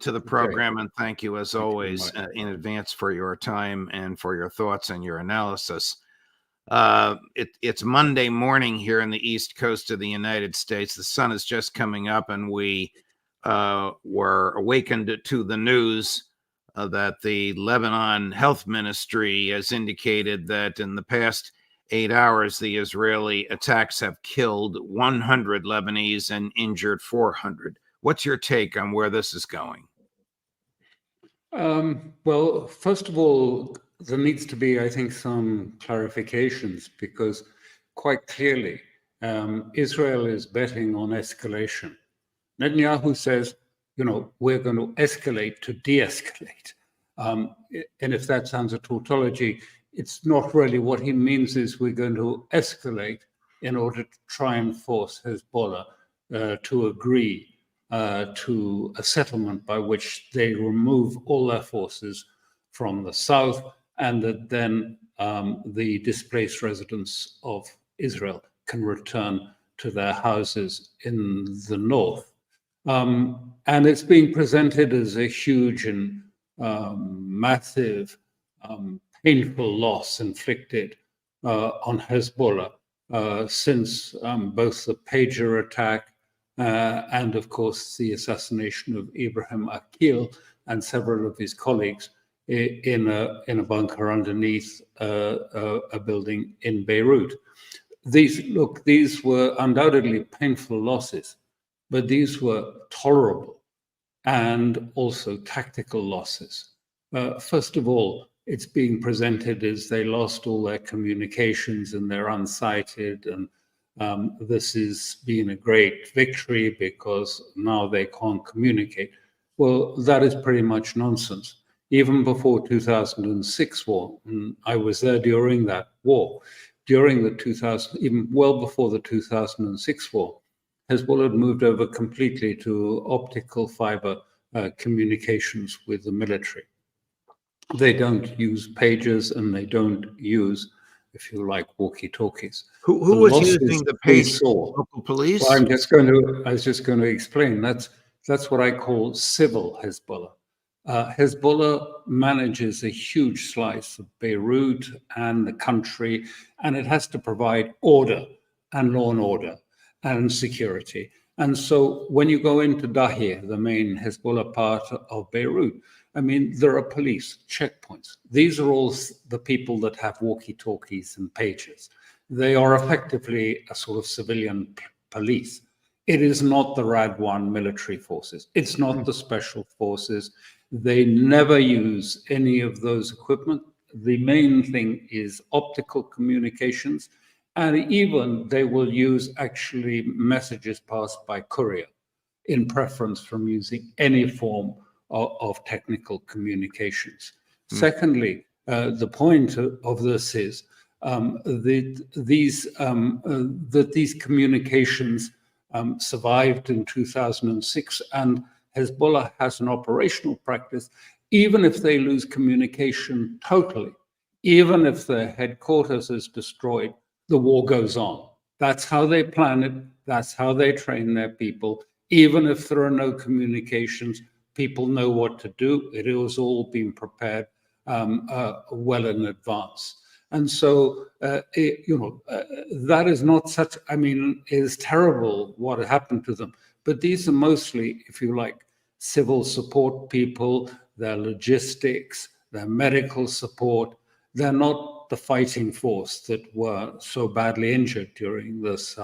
to the program, and thank you as always in advance for your time and for your thoughts and your analysis. It's Monday morning here in the East Coast of the United States. The sun is just coming up, and we were awakened to the news that the Lebanon Health Ministry has indicated that in the past 8 hours, the Israeli attacks have killed 100 Lebanese and injured 400. What's your take on where this is going? Well, first of all, there needs to be, I think, some clarifications, because quite clearly, Israel is betting on escalation. Netanyahu says, we're going to escalate to de-escalate. And if that sounds a tautology, it's not really. What he means is we're going to escalate in order to try and force Hezbollah to agree to a settlement by which they remove all their forces from the south, and that then the displaced residents of Israel can return to their houses in the north. And it's being presented as a huge and massive, painful loss inflicted on Hezbollah since both the pager attack and, of course, the assassination of Ibrahim Akil and several of his colleagues in a bunker underneath a building in Beirut. These were undoubtedly painful losses, but these were tolerable and also tactical losses. First of all, it's being presented as they lost all their communications and they're unsighted, and this has been a great victory because now they can't communicate. Well, that is pretty much nonsense. Even before 2006 war, and I was there during that war, even well before the 2006 war, Hezbollah had moved over completely to optical fiber communications with the military. They don't use pagers and they don't use, if you like, walkie-talkies. Who was using the pagers? Local police? Well, I was just going to explain. That's what I call civil Hezbollah. Hezbollah manages a huge slice of Beirut and the country, and it has to provide order and law and order and security. And so when you go into Dahir, the main Hezbollah part of Beirut, I mean, there are police checkpoints. These are all the people that have walkie-talkies and pagers. They are effectively a sort of civilian police. It is not the Radwan military forces. It's not the special forces. They never use any of those equipment. The main thing is optical communications, and even they will use actually messages passed by courier in preference from using any form of technical communications. Secondly, the point of this is that these communications survived in 2006, and Hezbollah has an operational practice. Even if they lose communication totally, even if their headquarters is destroyed, the war goes on. That's how they plan it. That's how they train their people. Even if there are no communications, people know what to do. It has all been prepared well in advance. And so, that is not such, I mean, it is terrible what happened to them. But these are mostly, if you like, civil support people, their logistics, their medical support. They're not the fighting force that were so badly injured during this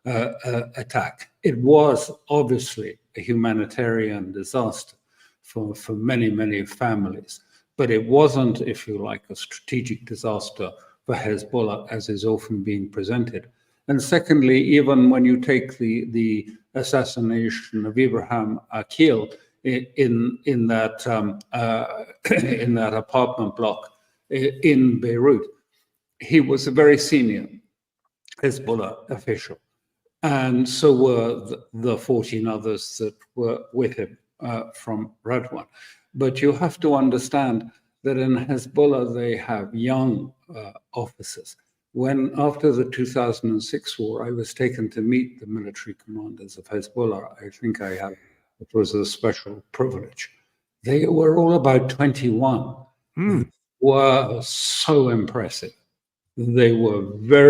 attack. It was obviously a humanitarian disaster for many, many families, but it wasn't, if you like, a strategic disaster for Hezbollah, as is often being presented. And secondly, even when you take the assassination of Ibrahim Akil in that apartment block in Beirut, he was a very senior Hezbollah official, and so were the 14 others that were with him from Radwan. But you have to understand that in Hezbollah they have young officers. When, after the 2006 war, I was taken to meet the military commanders of Hezbollah, I think it was a special privilege. They were all about 21. Hmm. Were so impressive. They were very